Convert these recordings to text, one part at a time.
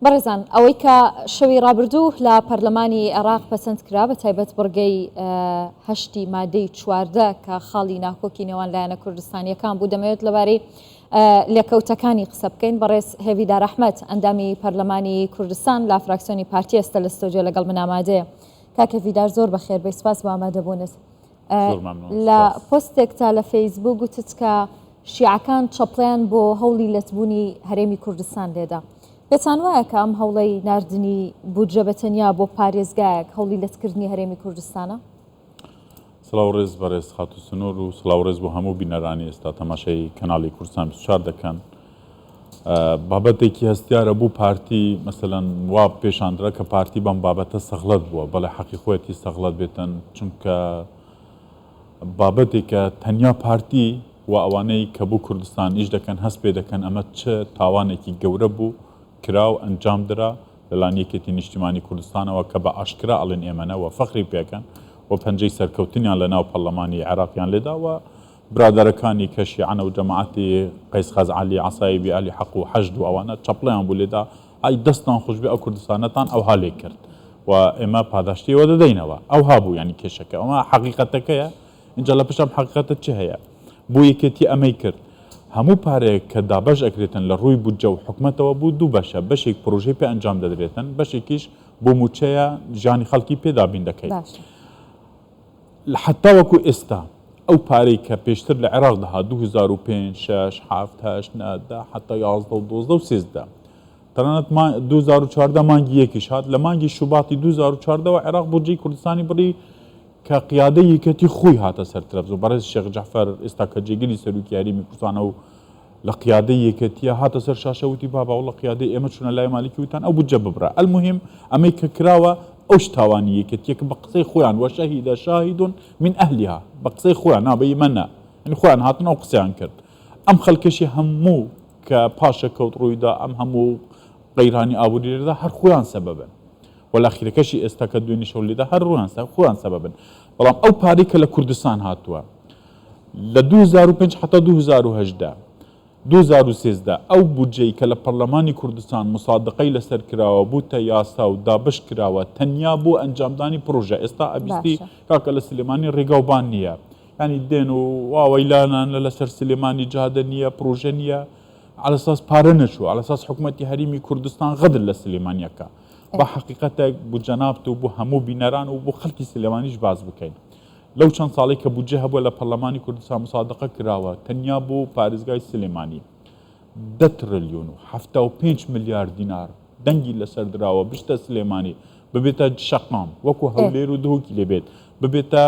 بەڕێزان ئەوەی کە شەوی ڕابردوو لە پەرلەمانی عێراق پەسەند کرا بە تایبەت بڕگەی هەشتی مادەی 14 کە خاڵی ناکۆکی نێوان لایەنە کوردستانیەکان بوو دەمەوێت لەبارەی لێکەوتەکانی قسە بکەین. بەڕێز هێویدار ئەحمەد ئەندامی پەرلەمانی کوردستان لە فراکسیۆنی پارتی ئێستا لە ستۆدیۆ لەگەڵ من ئامادەیە. کاکە ڤیدار زۆر بەخێر بێ، سپاس بۆ ئامادەبوونت. لە پۆستێکتا لە فەیسبوک گوتت کە شیعەکان چەپڵیان بۆ هەوڵی لەتبوونی هەرێمی کوردستان لێدا. پێتان وایە کە ئەم هەوڵەی ناردنی بودجە بەتەنیا بۆ پارێزگایەک هەوڵی لەتکردنی هەرێمی کوردستانە؟ سڵاو ڕێز بەڕێز خاتو سنوور و سڵاو ڕێز بۆ هەموو بینەرانی ئێستا تەماشای کەناڵی کوردستان 24 دەکەن. بابەتێکی هەستیارە بوو پارتی مەسەلەن وا پێشاندرا کە پارتی بەم بابەتە سەغڵەت بووە، بەڵێ حەقی خۆیەتی سەغڵەت بێتن، چونکە بابەتێکە تەنیا پارتی و ئەوانەی کە بوو کوردستان ئیش دەکەن هەست پێ دەکەن ئەمە چ تاوانێکی گەورە بوو کرا و ئەنجام درا لەلایەن یەکێتی نیشتیمانی کوردستانەوە کە بە ئاشکرا ئەڵێن ئێمەنەوە فەخری پێکەن و پەنجەی سەرکەوتنیان لە ناو پەرلەمانی عێراقیان لێداوە. برادەرەکانی کە شیعەنە و جەماعەتی قەیس خەزعەلی عەسایبی ئالی حەق و حەشد و ئەوانە چەپڵیان بوو لێدا، ئای دەستان خۆش بێ ئەو کوردستانەتان ئەوها لێ کرد و ئێمە پاداشتیەوە دەدەینەوە. ئەوها بوو ینی کێشەکە ئەمە حەقیقەتەکەیە. اینجا لە پشتم حەقیقەتە چ هەیە؟ بۆ یەکێتی ئەمەی کرد هەموو پارەیەک کە دابەش ئەکرێتن لە ڕووی بودجە و حکومەتەوە بوو دوو بەشە، بەشێک پرۆژەی پێ ئەنجام دەدرێتن، بەشێکیش بۆ موچەیە ژیانی خەڵکی پێدابین دەکەیت. حتا وەکو ئێستا ئەو پارەی کە پێشتر لە عێراق دەها 2005 6 7 8 9 10 حتا 11 و 12 و 13 تەنانەت 2014 مانگی یەکیش هات، لە مانگی شوباتی 2014 و عێراق بودجەی کوردستانی بڕی کە قیادەی یەکێتی خۆی هاتە سەر تەلەڤیزۆن. بەڕێز شێخ جەعفەر ئێستا کە جێگیری سەرۆکی یاریمی کوردستانە و لە قیادەی یەکێتیە هاتە سەر شاشە وتی بابا وڵە قیادەی ئێمە چونە لای مالیکی وتان ئەو بودجە ببرا. ئەلموهیم ئەمەی کە کراوە ئەوش تاوانی یەکێتیە کە بە قسەی خۆیان وەشەهیدە شاهیدون من ئەهلیها، بە قسەی خۆیان نابەی منە، ینی خۆیان هاتن ئەو قسەیان کرد. ئەم خەڵکەشی هەموو کە پاشە کەوت ڕوویدا ئەم هەموو قەیرانی ئابووری لێدا هەر خۆیان سەبەبن، وەلاخیرەکەشی ئێستا کە دوێنی شەو لێدا هەر خۆیان سەبەبن. بەڵام ئەو پارەی کە لە کوردستان هاتووە لە 2005 حتا 2018 2013 ئەو بودجەی کە لە پەرلەمانی کوردستان مسادقەی لەسەر کراوە بووتە یاسا و دابش کراوە تەنیا بۆ ئەنجامدانی پرۆژە. ئێستا ئەبیستی کاکە لە سلێمانی ڕێگاوبان نییە، ینی دێن و واوەیلانان لەسەر سلێمانی جادە نییە، پرۆژە نییە، على ئەساس پارە نەچوو، على ئەساس حکوومەتی هەرێمی کوردستان غەدر لە سلێمانیەکە. بە حقیقەتێک بۆ جەنابت و بۆ هەموو بینەران و بۆ خەڵکی سلێمانیش باز بکەین. لەو چەند ساڵی کە بودجە هەبووە لە پەرلەمانی کوردستان مسادقە کراوە تەنیا بۆ پارێزگای سلێمانی 10 تریلیۆن و 75 ملیار دینار دەنگی لەسەر دراوە بشتە سلێمانی ببێتە شەقام وەکو هەولێر و دهۆکی لێبێت، ببێتە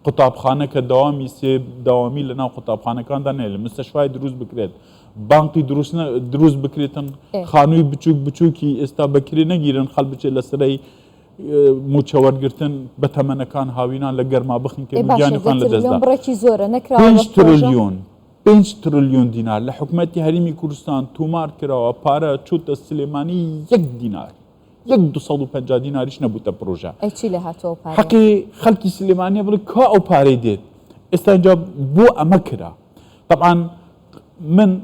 قوتابخانە کە داوامی لە ناو قوتابخانەکاندا نێت، مستەشفای دروست بکرێت، بانقی دروست بکرێتن، خانووی بچووک بچووکی ئێستا بەکرێ نەگیرن خەڵ بچێت لەسەرەی موچەوەرگرتن بە تەمەنەکان هاوینان لە گەرما بخن کە گیانیخان لە دەستدا 5 تریلیۆن دینار لە حکوومەتی هەرێمی کوردستان تومار کراوە، پارە چوتە سلێمانی 1 دینار 250 دیناریش نەبووتە پرۆژە. حەقی خەڵکی سلێمانیە بڵێ کا ئەو پارەی دێت. ئێستا اینجا بۆ ئەمە کرا. طبعا من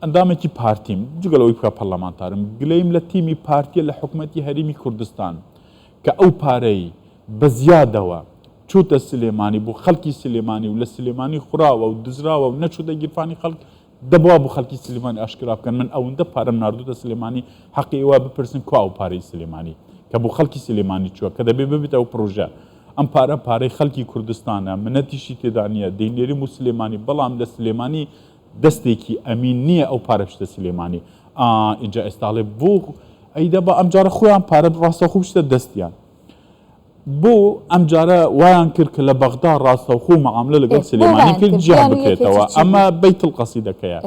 ئەندامێکی پارتیم جگەلەوەی بکە پەرلەمانتارم گلەیم لە تیمی پارتیە لە حکوومەتی هەرێمی کوردستان کە ئەو پارەی بە زیادەوە چوتە سلێمانی بۆ خەڵکی سلێمانی و لە سلێمانی خوراوە و دزراوە و نەچوتە گیرفانی خەڵک دەبوا بۆ خەڵکی سلێمانی ئاشکرا بکەن. من ئەوەندە پارەم ناردوتە سلێمانی حەقی ئێوە بپرسن کو ئەو پارەی سلێمانی کە بۆ خەڵکی سلێمانی چووە کە دەبێ ببێتە ئەو پرۆژە. ئەم پارەی خەڵکی کوردستانە، منەتیشی تێدا نییە، دەینێری و سلێمانی، بەڵام لە سلێمانی دەستێکی ئەمین نییە ئەو پارە بشتە سلێمانی. اینجا ئێستاڵێ بۆ ئەیدا بە ئەم جارە خۆیان پارە ڕاستەوخۆ بشتە دەستیان. بۆ ئەم جارە وایان کرد کە لە بەغدا ڕاستەوخۆ مەعاملە لەگەڵ سلێمانی کرد جیان بکرێتەوە. ئەمە بەیتڵ قەسیدەکەیە.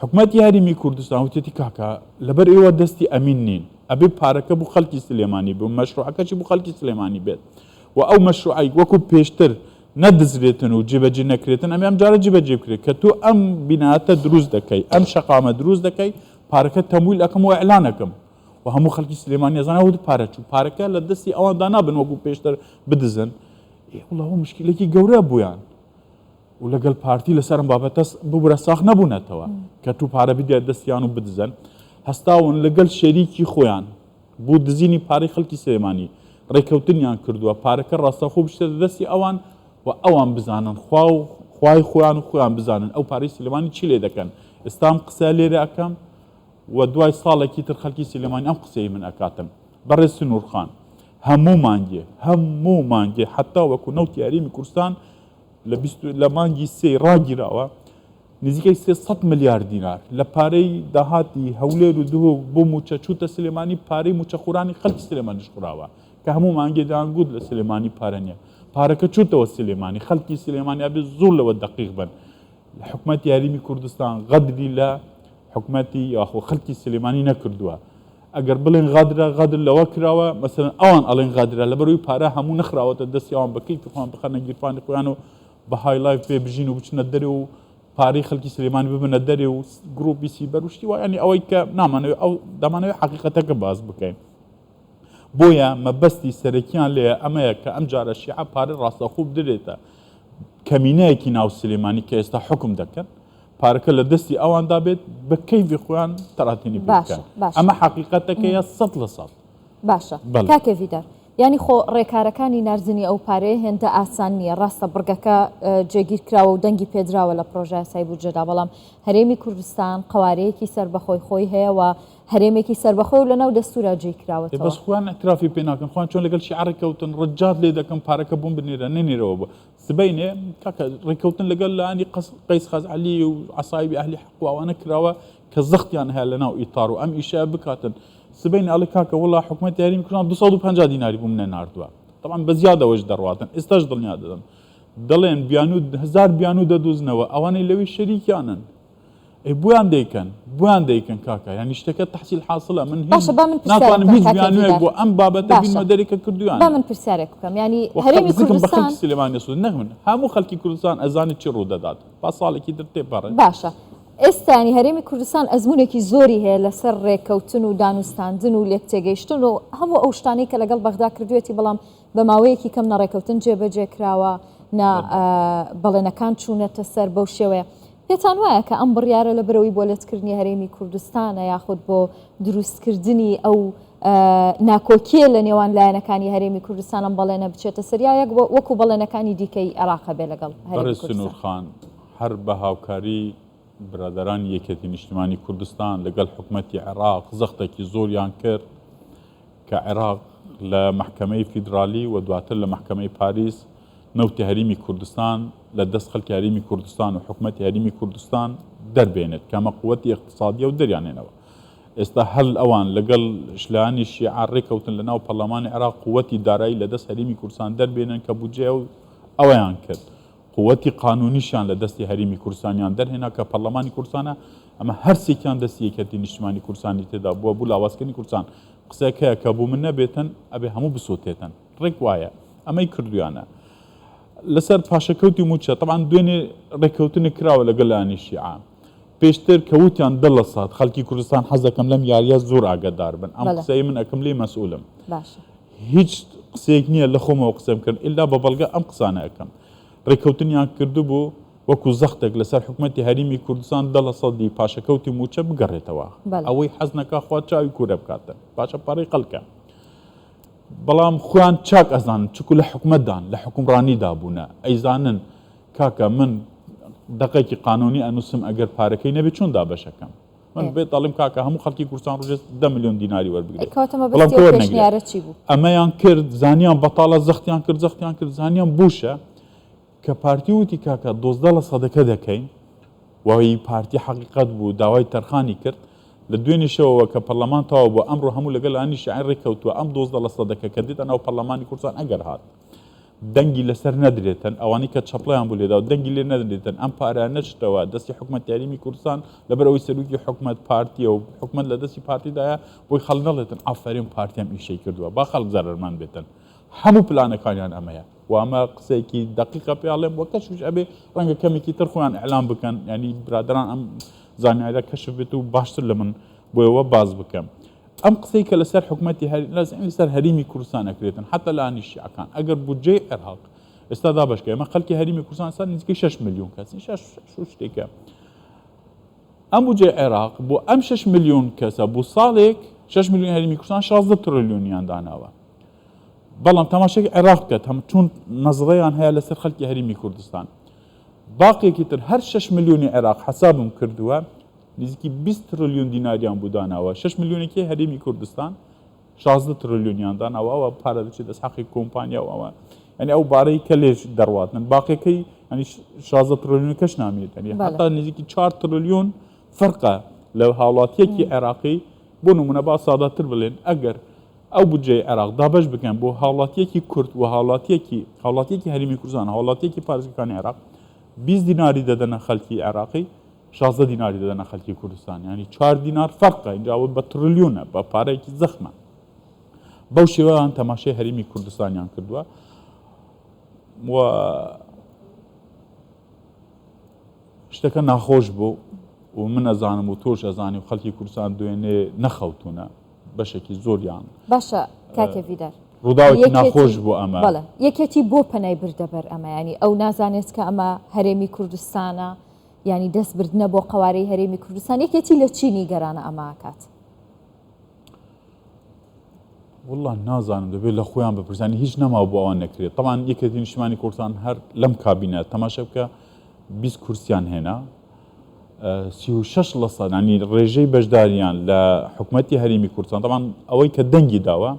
حکوومەتی هەرێمی کوردستان وتێتی کاکە لەبەر ئێوە دەستی ئەمین نین، ئەبێ پارەکە بۆ خەڵکی سلێمانی بێ، مەشروعەکەشی بۆ خەڵکی سلێمانی بێت و ئەو مەشروعی وەکو پێشتر نەدزرێتن و جێبەجێ نەکرێتن ئەمە ئەم جارە جێبەجێ بکرێت کە تۆ ئەم بینایەتە دروست دەکەی، ئەم شەقامە دروست دەکەی، پارەکە تەمویل ئەەکەم و ئەعلانەکەم و هەموو خەڵکی سلێمانی ئەزانە وت پارە چوو، پارەکە لە دەستی ئەواندا نابن وەکو پێشتر بدزن. وڵاوە مشکلێکی گەورە بوویان و لەگەڵ پارتی لەسەرم بابەتە ببرە ساخ نەبوونەتەوە کە تو پارە بدێت دەستیان و بدزن. هەستاون لەگەڵ شەریکی خۆیان بۆ دزینی پارەی خەڵکی سلێمانی ڕێکەوتنیان کردووە پارەکە ڕاستەخۆ بشتە دەستی ئەوان و ئەوان بزانن خوای خۆیان و خۆیان بزانن ئەو پارەی سلێمانی چی لێ دەکەن ئێستام قسە لێرە ئەەکەم و دوای ساڵێکی تر خەڵکی سلێمانی ئەم قسەی من ئەکاتم بەڕێز سنوورخان هەموو مانگێ حتا وەکو نەوتی یاریمی کوردستان لە مانگی سێ ڕاگیراوە نزیکەی 300 ملیار دینار لە پارەی داهاتی هەولێر و دوو بۆ موچە چوتە سلێمانی پارەی موچەخوڕانی خەڵکی سلێمانیش خوراوە کە هەموو مانگێ دەیانگوت لە سلێمانی پارە نییە پارەکە چوتەوە سلێمانی خەڵکی سلێمانی بێ زۆر لەوە دقیق بن لە حکومەتی یاریمی کوردستان غەدری لە حکومەتی یاخۆ خەڵکی سلێمانی نەکردووە ئەگەر بڵێن غادر لەوە کراوە مەسەن ئەوان ئەڵێن غادرە لەبەروی پارە هەموو نەخراوەتە دەستی ئەوان بەکەی خۆیان بخەنە گیرفانی خۆیان و بە های لایف پێ بژین و بچنە دەرێ و پارەی خەڵکی سلێمانی ببنە دەرێ و گرۆپی سیبەر وشتی وایە ینی ئەوەی کە نامانەوێت ئەو دەمانەوێت حەقیقەتەکە باز بکەین بۆیە مەبەستی سەرەکیان لێە ئەمەیە کە ئەم جارە شیعە پارە ڕاستەخوب درێتە کەمینەیەکی ناو سلێمانی کە ئێستا حکم دەکەن پارەکە لە دەستی ئەواندا بێت بە کەیفی خۆیان تەراتێنی بکەن ئەمە حەقیقەتەکەیە 100%. باشە کاکە ڤیدار ینی خۆ ڕێکارەکانی نارزنی ئەو پارەیە هێندە ئاسان نییە ڕاستە بڕگەکە جێگیر کراوە و دەنگی پێدراوە لە پرۆژە یاسای بودجەدا بەڵام هەرێمی کوردستان قوارەیەکی سەربەخۆی خۆی هەیە و هەرێمێکی سەربەخۆی و لەناو دەستورە جێی کراوەتەوە بەس خۆیان ئەترافی پێ ناکەن خۆیان چۆن لەگەڵ شیعە ڕێکەوتن ڕەجات لێ دەکەن پارەکە بووم بنێرە نێنێرەوە بوو سبەینێ کاکە ڕێکەوتن لەگەڵ لانی قەیس خەزعەلی و عەسایبی ئەهلی حەق و ئەوانە کراوە کە زەختیان هەیە لەناو ئیتار و ئەم ئیشە بکاتن سبەین ئەڵێ کاکە وڵا حکومەتی یاریمی کوردستان 250 دیناری بوو منە ناردووە طبعا بەزیادەوەش دەڕواتن ئێستاش دڵنیا دەدەن دەڵێن بیانوو 1000 بیانوو دەدوزنەوە ئەوانەی لەوەی شەریکیانن بۆیان دەیکەن کاکە ینی شتەکە تەحسیل حاصلە من ناتوانم هیچ بیانوێک بۆ ئەم بابەتە بینمە دەرێکە کردویان با من پرسیارێک بکەم ینی هەرێمی کوردستان بە سلێمانی سوود نەخمن هەموو خەڵکی کوردستان ئەزانێت چی ڕوو دەدات با ساڵێکی در تێپەڕێن باشە ئێستانی هەرێمی کوردستان ئەزمونێکی زۆری هەیە لەسەر ڕێککەوتن و دانوستاندن و لێکتێگەیشتن و هەموو ئەو شتانەی کە لەگەڵ بەغدا کردوێتی بەڵام بە ماوەیەکی کەم نەڕێککەوتن جێبەجێ کراوە بەڵێنەکان چوونەتە سەر بەو شێوەیە پێتان وایە کە ئەم بڕیارە لە برەوەی بۆ لەتکردنی هەرێمی کوردستانە یاخود بۆ دروستکردنی ئەو ناکۆکیە لە نێوان لایەنەکانی هەرێمی کوردستان ئەم بەڵێنە بچێتە سەریایەک وەکو بەڵێنەکانی دیکەی عێراقە بێ لەگەڵ هەرێمی کوردستان هەر بە هاوکاری برادران یەکێتی نیشتیمانی کوردستان لەگەڵ حکومەتی عێراق زەختێکی زۆریان کرد کە عێراق لە محکەمەی فیدرالی و دواتر لە محکەمەی پاریس نەوتی هەرێمی کوردستان لە دەست خەڵکی هەرێمی کوردستان و حکومەتی هەرێمی کوردستان دەربێنێت کەمە قووەتی اقتصادیە و دەریانێنەوە ئێستا هەل ئەوان لەگەڵ شلانی شیعە ڕێکەوتن لە ناو پەرلەمانی عێراق قووەتی دارایی لە دەست هەرێمی کوردستان دەربێنن کە بودجێ و ئەوەیان کرد قووەتی قانونیشان لە دەستی هەرێمی کوردستانیان دەرهێنا کە پەرلەمانی کوردستانە ئەمە هەرسێکیان دەستی یەکێتی نیشتیمانی کوردستانی تێدا بووە بوو لاوازکردنی کوردستان قسەکەیە کە بوو من نەبێتن ئەبێ هەموو بسۆتێتن ڕێک وایە ئەمەی کردویانە لەسەر پاشەکەوتی موچە طبعا دوێنێ ڕێکەوتنی کراوە لەگەڵ لایەنی شیعە پێشتر کەوتیان 10% خەڵکی کوردستان حەز دەکەم لەم یاریە زۆر ئاگادار بن ئەم قسەی من ئەکەم لێ مەسئولم هیچ قسەیەک نییە لە خۆمەوە قسەم کرد ئللا بە بەڵگە ئەم قسانە ئەەکەم ڕێکەوتنیان کردو بوو وەکو زەختێک لەسەر حکومەتی هەرێمی کوردستان 10% پاشەکەوتی موچە بگەڕێتەوە ئەوەی حەز نەکا خوا چاوی کوورە بکاتن پاشە پارەی خەڵکە بەڵام خۆیان چاک ئەزانن چکو لە حکومەتدان لە حکومڕانیدا بوونە ئەیزانن کاکە من دقێکی قانونی ئەنووسم ئەگەر پارەکەی نەبێت چۆن دابەشەکەم من بێت دەڵێم کاکە هەموو خەڵکی کوردستان ڕۆژێ 10 میلیۆن دیناری وەربگرێت ئەمەیان کرد زانیان بەتاڵە زەختیان کرد زانیان بوشە کە پارتی وتی کاکە 12% دەکەین وای پارتی حقیقت بوو داوای تەرخانی کرد لە دوێنێشەوە کە پەرلەمان تەواو بووە ئەمڕۆ هەموو لەگەڵ لایەنی شیعە ڕێککەوتووە ئەم 12% کە دیتە ناو پەرلەمانی کوردستان ئەگەر هات دەنگی لەسەر نەدرێتن ئەوانەی کە چەپڵیان بوو لێدا و دەنگی لێ نەدرێتن ئەم پارە نەچێتەوە دەستی حکومەتی یاریمی کوردستان لەبەر ئەوەی سەرروکی حکومەت پارتیە و حکومەت لە دەستی پارتیدایە بۆی خەڵک نەڵێتن ئافەرین پارتیام ئیشەی کردووە با خەڵک زەرمەند بێتن هەموو پلانەکانیان ئەمەیە و ئەمە قسەیەکی دقیقە پێڵێم وە کەشش ئەبێ ڕەنگە کەمێکی تر خۆیان ئەعلام بکەن ینی برادران ئەم زانیاریە کەشف بێت و باشتر لە من بۆیەوە باز بکەم ئەم قسەی کە لەسەر حکومەتی لەسەر هەرێمی کوردستان ئەکرێتن حتا لە لایەنی شیعەکان ئەگەر بودجێی عێراق ئێستا دابەشکە ئەمە خەڵکی هەرێمی کوردستان ئێستا نزیکەی 6 میلیۆن کەس شتێکە ئەم بودجێ عێراق بۆ ئەم 6 ملیۆن کەسە بۆ ساڵێک 6 ملیۆن هەرێمی کوردستان 16 تریلیۆنیان داناوە. بەڵام تەماشای عێراق بکات چون نەزڕەیان هەیە لەسەر خەڵکی هەرێمی کوردستان. باقیێکی تر هەر 6 ملیۆنی عێراق حسابم کردووە نزیکی 20 تریلیۆن دیناریان بۆ داناوە. 6 ملیۆنێکی هەرێمی کوردستان 16 تریلیۆنیان داناوە و پارە دەچێت دەست حەقی کۆمپانیا و ئەوە یعنی ئەو بارەی کە لێش دەڕواتن باقیەکەی ینی 16 تریلیۆن کەش نامێت ینی حتا نزیکی 4 تریلیۆن فەرقە لە هاوڵاتیەکی عێراقی بۆ نمونە با ساداتر بڵێن ئەگەر ئەو بودجێ عێراق دابەش بکەن بۆ هاوڵاتیەکی کورد و هاوڵاتیەکی هەرێمی کوردستان هاوڵاتیەکی پارێزگەکانی عێراق 20 دیناری دەدەنە خەڵکی عێراقی 16 دیناری دەدەنە خەڵکی کوردستان ینی 4 دینار فەرقە اینجاوە بە تریلیۆنە بە پارەیەکی زەخمە. بەو شێوەیان تەماشای هەرێمی کوردستانیان کردووە و شتەکە ناخۆش بوو و من ئەزانم و تۆش ئەزانی و خەڵکی کوردستان دوێنێ نەخەوتونە بەشێکی زۆریان. باشە کاکە ڤیدار ڕووداوێکی ناخۆش بوو ئەمە. بەڵێ یەکێتی بۆ پەنای بردەبەر ئەمە ینی ئەو نازانێت کە ئەمە هەرێمی کوردستانە ینی دەست بردنە بۆ قەوارەی هەرێمی کوردستان یەکێتی لە چینی گەرانە ئەمە کات. والله نازانم دەبێت لە خۆیان بپرسانی هیچ نەماوە بۆ ئەوان نەکرێت. طبعاً یەکێتی نیشتیمانی کوردستان هەر لەم کابینە تەماشا بکە 20 کورسیان هێنا 36% ینی ڕێژەی بەشداریان لە حکوومەتی هەرێمی کوردستان طبعاً ئەوەی کە دەنگی داوە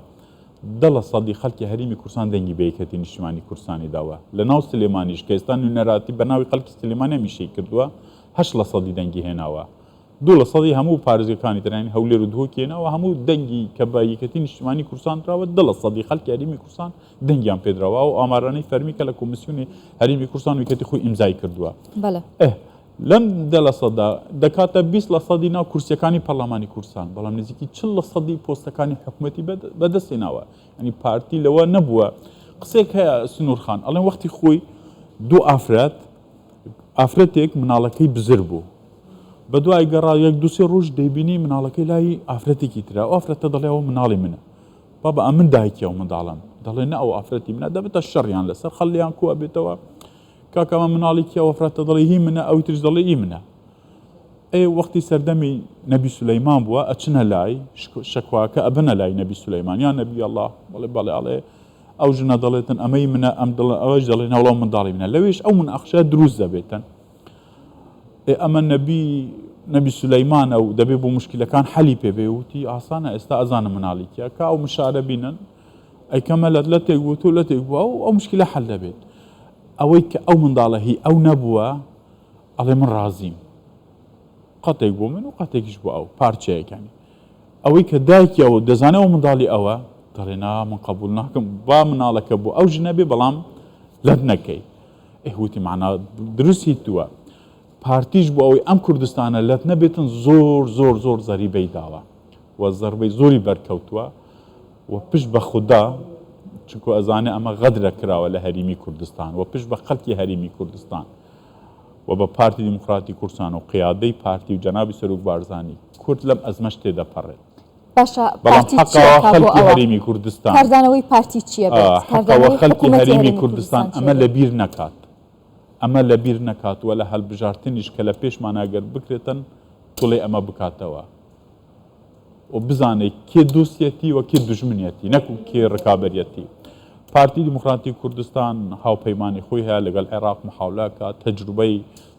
10% خەڵکی هەرێمی کوردستان دەنگی بە یەکێتی نیشتیمانی کوردستانی داوە. لە ناو سلێمانیش کە ئێستا نوێنەراتی بە ناوی خەڵکی سلێمانی میشەی کردووە 8% دەنگی هێناوە. 2% هەموو پارێزگەکانی ترانی هەولێر و دووکێنەوە هەموو دەنگی کە بە یەکێتی نیشتیمانی کوردستان درراوە 10% خەڵکی هەرێمی کوردستان دەنگیان پێدراوە و ئامارانەی فەرمی کە لە کۆمیسیۆنی هەرێمی کوردستان و یەکێتی خۆی ئیمزای کردووە. لەم 10%دا دەکاتە 20% ناو کورسیەکانی پەرلەمانی کوردستان بەڵام نزیکی 40% پۆستەکانی حکوومەتی بەدەستێناوە ینی پارتی لەوە نەبووە. قسێک هەیە سنوورخان ئەڵێن وەختی خۆی دوو ئافرەتێک مناڵەکەی بزر بوو بە دوای گەڕا یەک دووسێ ڕۆژ دەیبینی مناڵەکەی لای ئافرەتێکی ترا ئەو ئافرەتە دەڵێەوە مناڵی منە بابە ئەمن دایکیەوە منداڵم دەڵێ نە ئەو ئافرەتی منە دەبێتە شەڕیان لەسەر خەڵیان کووە بێتەوە کاکەمە مناڵێکی ئەو ئافرەتە دەڵێ هی منە ئەوی ترش دەڵێ ئی منە. وەختی سەردەمی نەبی سولەیمان بووە ئەچنە لای شەکواکە ئەبنە لای نەبی سولەیمان یان نەبی ئەڵڵا بەڵێ بەڵێ ئەو ژنە دەڵێتن ئەمەی منە ئەم دڵە ئەوەش دەڵێ نەوڵاو منداڵی منە لەوێش ئەو مناقشە دروست دەبێتن. ئەمە نەبی سولەیمانە و دەبێت بۆ مشکلەکان حەلی پێبێ وتی ئاسانە ئێستا ئەزانە مناڵێکیە کە ئەو مشارە بینن ئەیکەمە لە تێک بوو تۆ لە تێک بووە و ئەو مشکلە حەل دەبێت. ئەوەی کە ئەو منداڵە هی ئەو نەبووە ئەڵێ من ڕازیم قەتێک بۆ من و قەتێکیش بۆ ئەو پارچەیەکانی ئەوەی کە دایکیەوە دەزانەوە منداڵی ئەوە دەڵێ نا من قبول ناکەم با مناڵەکە بۆ ئەو ژنە بێ بەڵام لەت نەکەی وتی معنا دروستی تووە پارتیش بۆ ئەوەی ئەم کوردستانە لەت نەبێتن زۆر زەریبەی داوە و زەربەی زۆری بەرکەوتووە و پشت بە خودا چونکو ئەزانێ ئەمە غەدرە کراوە لە هەرێمی کوردستان و پشت بە خەڵکی هەرێمی کوردستان و بە پارتی دیموکراتی کوردستان و قیادەی پارتی و جەنابی سەرۆک بارزانی کورد لەم ئەزمەش تێدەپەڕێت. باشە بەڵام حەقەوە خەڵکی هەرێمی کوردستان کارزانەوەی پارتی چییە حەقەوە خەڵکی هەرێمی کوردستان ئەمە لەبیر نەکات ئەمە لەبیر نەکات و لە هەڵبژارتنیش کە لە پێشمان ئەگەر بکرێتن توڵێ ئەمە بکاتەوە و بزانێت کێ دووسەتی و کێ دژمنیەتی نەکو کێ ڕکابەریەتی. پارتی دیموکراتی کوردستان هاوپەیمانی خۆی هەیە لەگەڵ عێراق محاولەکە تەجروبەی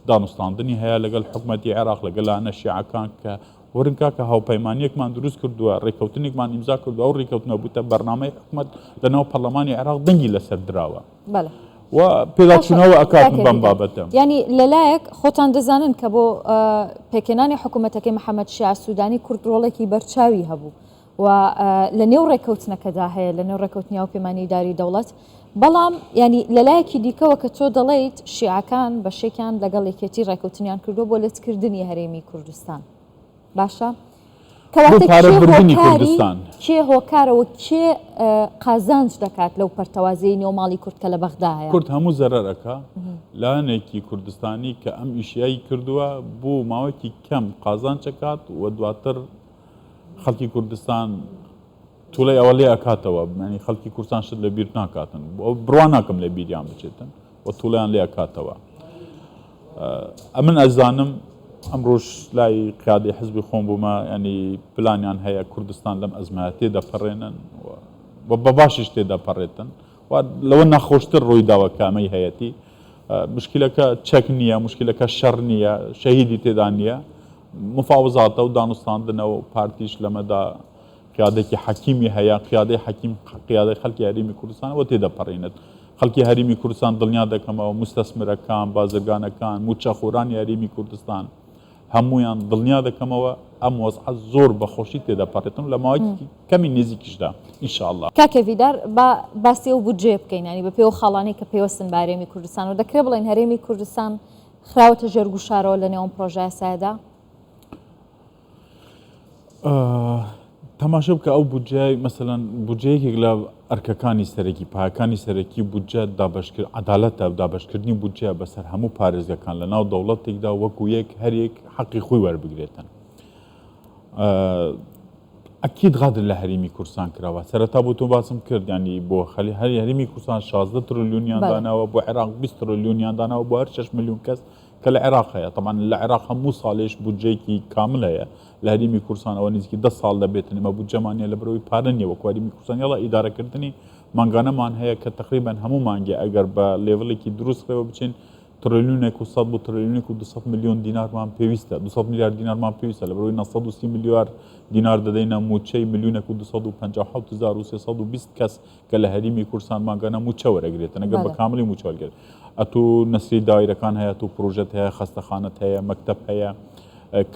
دانوستاندنی هەیە لەگەڵ حکوومەتی عێراق لەگەڵانە شیعەکان کە ورنکە کە هاوپەیمانیەکمان دروست کردووە ڕێکەوتنێکمان ئیمزا کردووە ئەو ڕێکەوتنە بووتە بەرنامەی حکوومەت لەناو پەرلەمانی عێراق دەنگی لەسەر دراوە و پێداچوونەوە ئەکاتن بەم بابەتە. ینی لەلایەک خۆتان دەزانن کە بۆ پێکێنانی حکوومەتەکەی محەممەد شیع سوودانی کورد ڕۆڵێکی بەرچاوی هەبوو و لە نێو ڕێکەوتنەکەدا هەیە لە نێو ڕێکەوتنی هاوپەیمانی داری دەوڵەت بەڵام ینی لەلایەکی دیکەوە کە تۆ دەڵێیت شیعەکان بەشێکیان لەگەڵ یەکێتی ڕێکەوتنیان کردووە بۆ لەتکردنی هەرێمی کوردستان. باشە کێ هۆکارەوە کێ قازانج دەکات لەو پەرتەوازەی نێوماڵی کورد کە لە بەغدا هەیە کورد هەموو زەرەرەکە لاەنێکی کوردستانی کە ئەم ئیشایی کردووە بۆ ماوەیەکی کەم قازان چەکات و دواتر خەڵکی کوردستان توڵی ئەوە لێ ئەکاتەوە ینی خەڵکی کوردستان شت لە بیر ناکاتن بڕوا ناکەم لە بیریان بچێتن و توڵیان لێ ئەکاتەوە. ئەمن ئەزانم ئەمڕۆژ لای قیادەی حزبی خۆم بوومە ینی پلانیان هەیە کوردستان لەم ئەزمایە تێدەپەڕێنن بە باشیش تێدەپەڕێتن و لەوە ناخۆشتر ڕووی داوە کامەی هەیەتی مشکلەکە چەک نییە مشکلەکە شەڕ نییە شەهیدی تێدا نییە مفاوزاتە و دانوستاندنەوە پارتیش لەمەدا قیادێکی حەکیمی هەیە قیادەی حەکیم قیادەی خەڵکی هەرێمی کوردستانەوە تێدەپەڕێنێت خەڵکی هەرێمی کوردستان دڵنیا دەکەمەوە مستەسمرەکان بازرگانەکان موچەخۆرانی هەرێمی کوردستان هەمویان دڵنیا دەکەمەوە ئەم وەزعە زۆر بەخۆشی تێدەپەڕێتن لە ماوەیەکی کەمی نزیکیشدا ئینشاءالله. کاکە ڤیدار باسی ئەو بودجێ بکەین ینی بە پێ و خاڵانەی کە پێوەستن بە هەرێمی کوردستان و دەکرێت بڵێن هەرێمی کوردستان خراوەتە ژێرگوشارەوە لە نێوان پرۆژە یاسادا؟ تەماشە بکە ئەو بودجێ مەسەلەن بودجەیەکێک لە ئەرکەکانی سەرەکی پایەکانی سەرەکی بودجە دابەشکرد عەدالەتە دابەشکردنی بودجە بەسەر هەموو پارێزگەکان لە ناو دەوڵەتێکدا وەکو یەک هەرێک حەقی خۆی وەربگرێتن. ئەکید غادر لە هەرێمی کوردستان کراوە سەرەتا بۆ تۆ باسم کرد ینی بۆ خەلی هەرێمی کوردستان 16 تریلیۆنیان داناوە بۆ عێراق 20 تریلیۆنیان داناوە بۆ هەر 6 ملیۆن کەس کە لە عێراق هەیە طبعاً لە عێراق هەموو ساڵێش بودجەیەکی کامل هەیە لە هەرێمی کوردستان ئەوە نزیکی 10 ساڵ دەبێتن ئێمە بودجەمانیە لە بەرەوەی پارە نییە وەکو هەرێمی کوردستان یاڵا ئیدارەکردنی مانگانەمان هەیە کە تقریباً هەموو مانگێ ئەگەر بە لێڤڵێکی دروستەوە بچین تریلیۆنێک و 100 بۆ تریلیۆنێک و 200 ملیۆن دینارمان پێویستە 200 میلیارد دینارمان پێویستە لە بەرەوەی 930 میلیارد دینار دەدەینە موچەی ملیۆنێک و 257320 کەس کە لە هەرێمی کوردستان مانگانە موچە وەرەگرێتن ئەگەر بە کاملی موچە وەرگێت ئەتوو نەسری دایرەکان هەیە تو پرۆژەت هەیە خەستەخانەت هەیە مەکتەب هەیە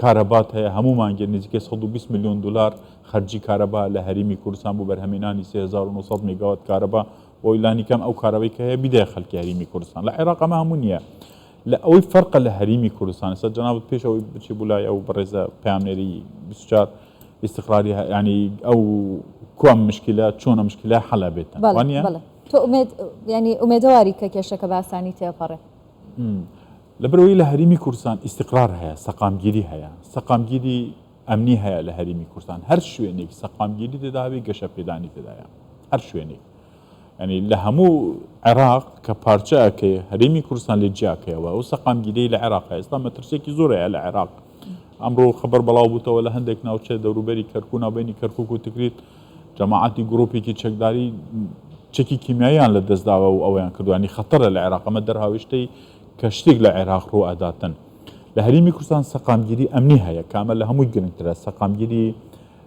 کارەبات هەیە هەموو مانگێ نزیکەی 120 میلیۆن دلار خەرجی کارەبا لە هەرێمی کوردستان بۆ بەرهەمێنانی 3900 میگاوات کارەبا بۆ ئیلانی کەم ئەو کارەبەی کە هەیە بیدە خەڵکی هەرێمی کوردستان لە عێراق ئەمە هەموو نییە لە ئەوەی فەرقە لە هەرێمی کوردستان ئێستا جەنابەت پێش ئەوەی بچی بوو لای ئەو بەڕێزە پەیامنێری 24 استقراری ینی ئەو کوام مشکلە چۆنە مشکلە حەڵە بێتن وانە تۆ ینی ئومێدەواری کە کێشەکە باسانی تێپەڕێ لەبەرەوەی لە هەرێمی کوردستان ئیستقرار هەیە سەقامگیری هەیە سەقامگیری ئەمنی هەیە لە هەرێمی کوردستان هەر شوێنێک سەقامگیری تێداوی گەشە پێدانی تێدایە هەر شوێنێک ینی لە هەموو عێراق کە پارچەکەی هەرێمی کوردستان لێ جیاکەوە و سەقامگیری لە عێراق ئێستا مەترسێکی زۆر هەیە لە عێراق ئەمڕۆ خبر بەڵاو بووتەوە لە هەندێک ناوچێ دەوروبەری کەرکوو ناوبینی کەرکووک و تکریت جەماعەتی گرۆپێکی چەکداری چەکی کیمیاییان لە دەستداوە و ئەویان کردوانی خەتەرە لە عێراق ئەمە دەرهاویشتەی کە شتێک لە عێراق ڕوو ئەداتن لە هەرێمی کوردستان سەقامگیری ئەمنی هەیە کامە لە هەمووی گرنگترە سەقامگیری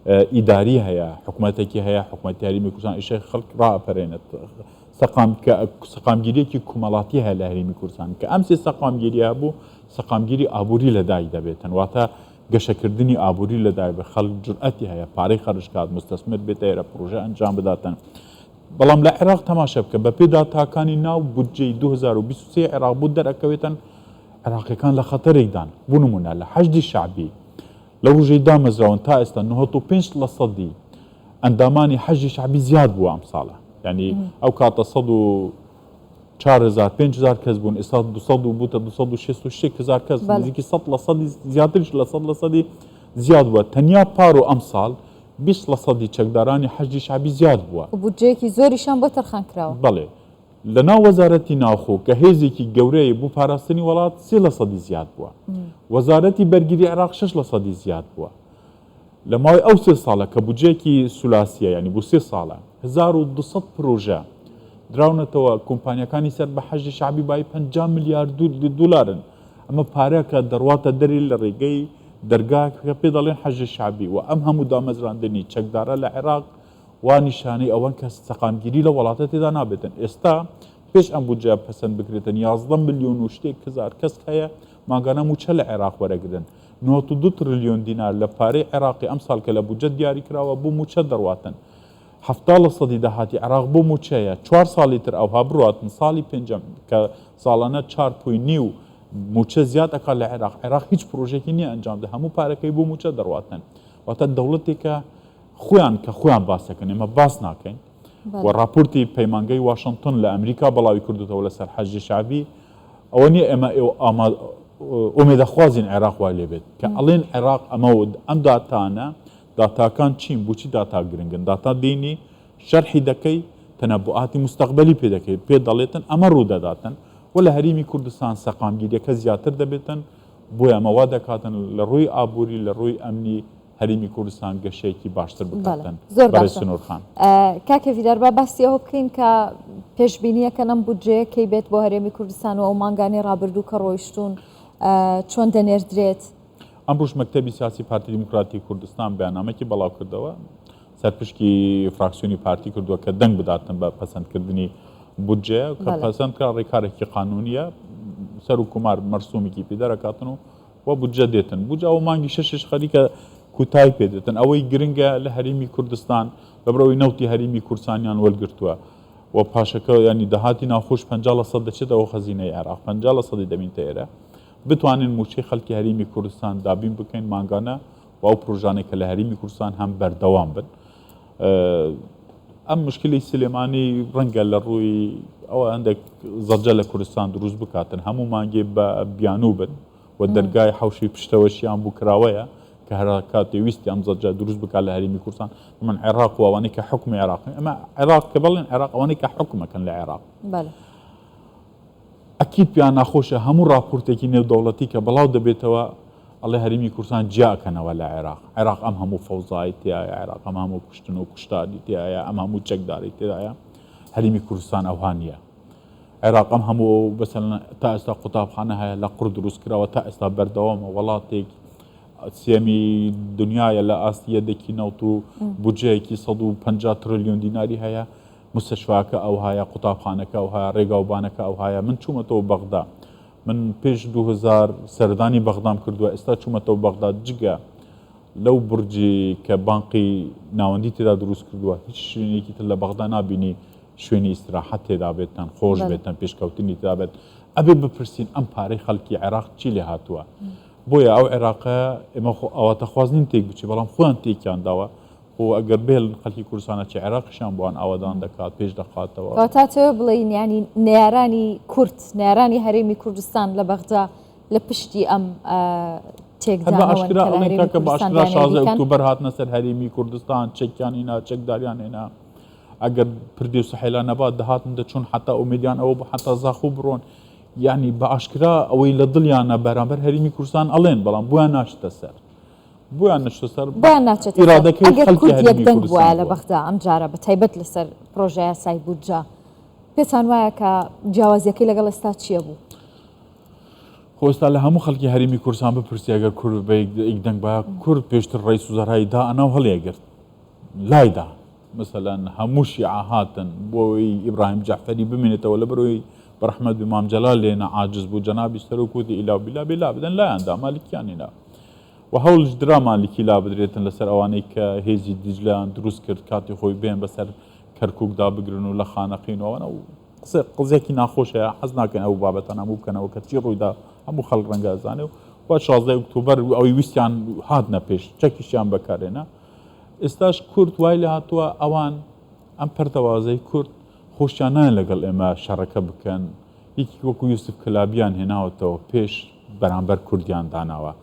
ئیداری هەیە حکوومەتێکی هەیە حکوومەتی هەرێمی کوردستان ئیشەی خەڵک ڕائەپەرێنێت سەقامگیریەکی کومەڵاتی هەیە لە هەرێمی کوردستان کە ئەم سێ سەقامگیری هەبوو سەقامگیری ئابووری لەدای دەبێتن واتە گەشەکردنی ئابووری لەدای بە خەڵک جورئەتی هەیە پارەی خەرجکات مستەسمر بێتە ئێرە پرۆژە ئەنجام بداتن بەڵام لە عێراق تەماشە بکە بە پێدا تاکانی ناو بودجەی 2023 عێراق بوو دەرەکەوێتن عێراقیەکان لە خەتەرێکدان بوو نمونە لە حەشدی شعبی لە ڕژەی دامەزراون تا ئێستا 95% ئەندامانی حەشی شعبی زیاد بووە ئەم ساڵە ینی ئەو کاتە 4,000-5,000 کەس بوون ئێستا 200 بووتە 266,000 کەس نزیکی 100% زیاترش لە 100% زیاد بووە تەنیا پار و ئەم ساڵ 20% چەکدارانی حەشی شعبی زیاد بووە بودجەیەکی زۆریشان بۆ تەرخان کراوە بەڵێ لە ناو وەزارەتی ناوخۆ کە هێزێکی گەورەیە بوو پاراستنی وڵات 3% زیاد بووە وەزارەتی بەرگری عێراق 6% زیاد بووە لە ماوەی ئەو 3 ساڵە کە بودجەیەکی سولاسیە ینی بۆ 3 ساڵە 1200 پرۆژە دراونەتەوە کۆمپانیەکانی سەر بە حەشی شعبی بای 50 میلیارد دلارن ئەمە پارەکە دەڕواتە دەری لە ڕێگەی دەرگا کە پێ دەڵێن حەشی شعبی و ئەم هەموو دامەزراندنی چەکدارە لە عێراق وا نیشانەی ئەوەن کە سەقامگیری لە وڵاتە تێدا نابێتن ئێستا پێش ئەم بودجە پەسەند بکرێتن 11 ملیۆن و شتێک هزار کەس هەیە ماگانە موچە لە عێراق وەرەگرن 92 تریلیۆن دینار لە پارەی عێراقی ئەم ساڵ کە لە بودجە دیاری کراوە بۆ موچە دەڕواتن 70% داهاتی عێراق بۆ موچەیە 4 ساڵی تر ئەوها بڕاتن ساڵی پێنجەم کە ساڵانە 4.9 موچە زیاد ئەکات لە عێراق عێراق هیچ پرۆژێکی نییە ئەنجام دە هەموو پارەکەی بۆ موچە دەڕواتن واتە دەوڵەتێکە خۆیان کە خۆیان باسەکەن ئێمە باس ناکەین و راپۆرتی پەیمانگەی واشنگتن لە ئەمریکا بەڵاوی کردوتەوە لەسەر حەجی شعبی ئەوە نیە ئێمە ئومێدەخوازین عێراق وای لێ بێت کە ئەڵێن عێراق ئەمە ئەم داتانە داتاکان چین بۆچی داتا گرنگن داتا دینی شەرحی دەکەی تەنەبوعاتی مستەقبەلی پێ دەکەیت پێ دەڵێتن ئەمە ڕوودەداتن و لە هەرێمی کوردستان سەقامگیریەکە زیاتر دەبێتن بۆیە ئەمەوا دەکاتن لە ڕووی ئابووری لە ڕووی ئەمنی هەرێمی کوردستان گەشەیەکی باشتر بکاتن. زۆر بەڕێز سنوورخان کاکە ڤیدار با باسی ئەوە بکەین کە پێشبینیەکە ئەم بودجەیە کەی بێت بۆ هەرێمی کوردستان و ئەو مانگانی ڕابردوو کە ڕۆیشتون چۆن دەنێردرێت؟ ئەمڕۆژ مەکتەبی سیاسی پارتی دیموکراتی کوردستان بەیاننامەی بەڵاو کردەوە سەرپشکی فراکسیۆنی پارتی کردووە کە دەنگ بداتن بە پەسەندکردنی بودجێ کە پەسەندکرا ڕێکارێکی قانونیە سەر و کومار مەرسوومێکی پێ دەرەکاتن و بودجە دێتن بودجە ئەو مانگی شەشش خەریکە کوتای پێ دێتن ئەوەی گرنگە لە هەرێمی کوردستان لەبرەوەی نەوتی هەرێمی کوردستانیان وەرگرتووە و پاشەکە ینی داهاتی ناخۆش 50% دەچێتەوە خەزینەی عێراق 50% دەبینتە ئێرە بتوانین موچەی خەڵکی هەرێمی کوردستان دابین بکەین مانگانە و ئەو پرۆژانێک کە لە هەرێمی کوردستان هەم بەردەوام بن. ئەم مشکلی سلێمانی ڕەنگە لە ڕووی ئەوە هەندێک زەرجە لە کوردستان دروست بکاتن هەموو مانگێ بە بیانوو بن و دەرگای حوشی پشتەوەشیان بوو کراوەیە کە هەر کاتی ویستی ئەم زەرجە دروست بکات لە هەرێمی کوردستان من عێراق و ئەوانەی کە حکومی عێراقی ئەمە عێراق کە بڵێن عێراق ئەوانەی کە حکومەکەن لە عێراق ئەکید پیان ناخۆشە هەموو راپۆرتێکی نێودەوڵەتی کە بەڵاو دەبێتەوە ئەڵێ هەرێمی کوردستان جیاکەنەوە لە عێراق ئەم هەموو فەوزایی تایە عێراق ئەم هەموو کوشتن و کوشتاری تایە ئەم هەموو چەکداری تایە هەرێمی کوردستان ئەوها نییە عێراق ئەم هەموو بەسەر تا ئێستا قوتابخانە هەیە لە قورد دروست کراوە تا ئێستا بەردەوامە وڵاتێک سێمی دنیاە لە ئاستیە دەکینەوت و بودجەیەکی 150 تریلیۆن دیناری هەیە مستەشفاکە ئەو هەیە قوتابخانەکە ئەو هەیە ڕێگاوبانەکە ئەو هەیە من چوومەتەوە بەغدا من پێش 2000 سەردانی بەغدام کردووە ئێستا چوومەتەوە بەغدا جگە لەو برجی کە بانقی ناوەندی تێدا دروست کردووە هیچ شوێنێکی تر لە بەغدا نبینی شوێنی ئیستراحەت تێدا بێتن خۆش بێتن پێشکەوتنی تێدا بێت ئەبێ بپرسین ئەم پارەی خەڵکی عێراق چی لێ هاتووە بۆیە ئەو عێراقە ئێمە ئەواتە خوازنین تێک بچی بەڵام خۆیان تێکیان داوە و ئەگەر بێل خەڵکی کوردستانە چی عێراقیشان بۆیان ئاوادان دەکات پێش دەخاتەوە کاتاتەوە بڵین ینی نێرانی کورد نێرانی هەرێمی کوردستان لە بەغدا لە پشتی ئەم تێکداکە باشرا 16 ئۆکتۆبەر هاتنە سەر هەرێمی کوردستان چەکیان هێنا چەکداریان هێنا ئەگەر پردێ و سەحێلا نەبات دەهاتن دەچون حتا ئومێدیان ئەوە بە حتا زاخۆ بڕۆن یعنی بە ئاشکرا ئەوەی لە دڵیانە بەرامبەر هەرێمی کوردستان ئەڵێن بەڵام بۆیان ناشتە سەر بۆیان نشتە سەر ئیرادەکەی دەنگ وایە لە بەغدا ئەم جارە بە تایبەت لەسەر پرۆژەیە یاسای بودجە پێتان وایە کە جیاوازیەکەی لەگەڵ ئێستا چییە بوو؟ خۆستا لە هەموو خەڵکی هەرێمی کوردستان بپرسی ئەگەر کورد بە دەنگ بە کورد پێشتر ڕئیس وزەرای دا ئەناو هەڵێگرت لایدا مثلەن هەموو شیعە هاتن بۆی ئیبراهیم جەعفەری بمێنێتەوە لە بەرۆی بەرەحمەد مام جەلال لێنە عاجز بوو جەنابی سەرۆکوتی ئیلا بلا بلا بدەن لایەندا مالیکیانینا و هەوڵش درا مالیکی لا بدرێتن لەسەر ئەوانەی کە هێزی دیجلیان دروست کرد کاتی خۆی بێن بەسەر کەرکووکدا بگرن و لە خانەقینەوەنە و قزێکی ناخۆشەیە حەز ناکەن ئەو بابەتان هەموو بکەنەوە کە چی ڕوویدا هەموو خەڵک ڕەنگە ئەزانێ و 16 ئۆکتۆبەر ئەوەی ویستیان هاتنە پێش چەکیشیان بەکارێنە ئێستاش کورد وای لە هاتووە ئەوان ئەم پەردەوازەی کورد خۆشیان نایە لەگەڵ ئێمە شەڕەکە بکەن هیچ وەکو یوسف کلابیان هێناوەتەوە پێش بەرامبەر کوردیان داناوە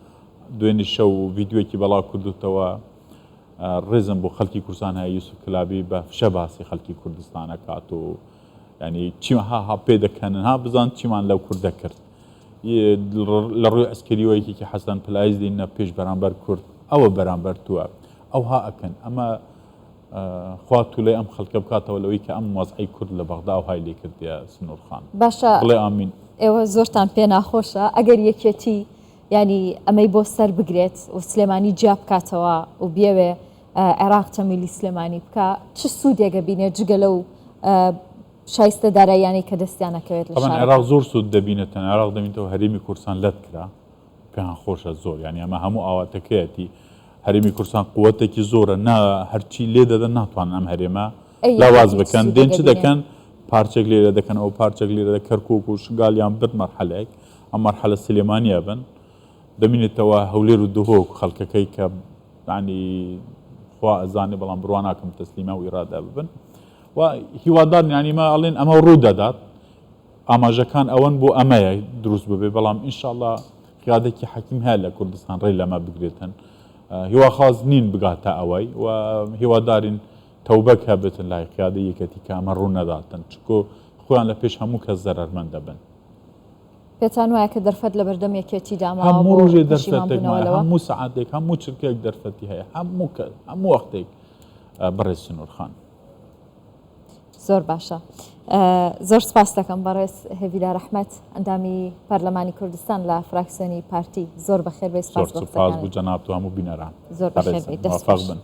دوێنی شەو ڤیددیوێکی بەڵاو کردوتەوە ڕێزم بۆ خەڵکی کوردستان هەیە یوسف کلابی بە فشە باسی خەڵکی کوردستانە کات و ینی چیها پێ دەکەنن ها بزان چیمان لەو کوردە کرد لە ڕووی ئەسکەریەوەیەکی حەسەن پلایز دینە پێش بەرامبەر کورد ئەوە بەرامبەر تووە ئەوها ئەکەن ئەمە خوا توولەی ئەم خەڵکە بکاتەوە لەوەی کە ئەم وەزعی کورد لە بەغدا و های لێ کردیە سنوورخان باشە بڵێ ئامین ئێوە زۆرتان پێ ناخۆشە ئەگەر یەکێتی ینی ئەمەی بۆ سەر بگرێت و سلێمانی جیا بکاتەوە و بیاوێ عێراق تەمیلی سلێمانی بکە چ سوودێگە بینێت جگە لەو شایستە داراییانەی کە دەستیانەکەوێت لە شار عێراق زۆر سوود دەبینێتەن عێراق دەبینێتەوە هەرێمی کوردستان لەت کرا پێیان خۆشە زۆر ینی ئەمە هەموو ئاواتەکەیەتی هەرێمی کوردستان قووەتێکی زۆرە هەرچی لێ دەدەن ناتوانن ئەم هەرێمە لاواز بکەن دێن چ دەکەن پارچێک لێرە دەکەن ئەو پارچێک لێرە کەرکووک و شگالیان برد مەرحەلەیەک ئەم مەرحەلە سلێمانیە بن دەبینێتەوە هەولێر و دهۆک خەڵکەکەی کە ینی خوا ئەزانێ بەڵام بڕوان ناکەم تەسلیمە و ئیرادا ببن و هیوادار ینیمە ئەڵێن ئەمە ڕوو دەدات ئاماژەکان ئەوەن بۆ ئەمەیە دروست ببێ بەڵام ئینشاءڵڵا قیادێکی حەکیم هەیە لە کوردستان ڕێ لەمە بگرێتن هیواخواز نین بگاتە ئەوەی و هیوادارین تەوبەک هەبێتن لای قیادە یەکەتی کە ئەمە ڕوو نەداتن چکۆ خۆیان لە پێش هەموو کەس زەرەرمەند دەبن پێتان وایە کە دەرفەت لە بەردەمێکێتی داماوە هەموو بۆ ڕۆژێ پشیمان دەرفەتێک بوونەوەلەوە؟ هەموو سعاتێک هەموو چرکێک دەرفەتی هەیە هەموو وەختێک بەڕێز سنوورخان. زۆر باشە. زۆر سپاس دەکەم بەڕێز هێویدا ڕەحمەت ئەندامی پەرلەمانی کوردستان لە فراکسیۆنی پارتی زۆر بەخێر بێ. زۆر سپاس بوو جەناب و هەموو بینەران. زۆر بەخێر بێ. دەست موفق بن.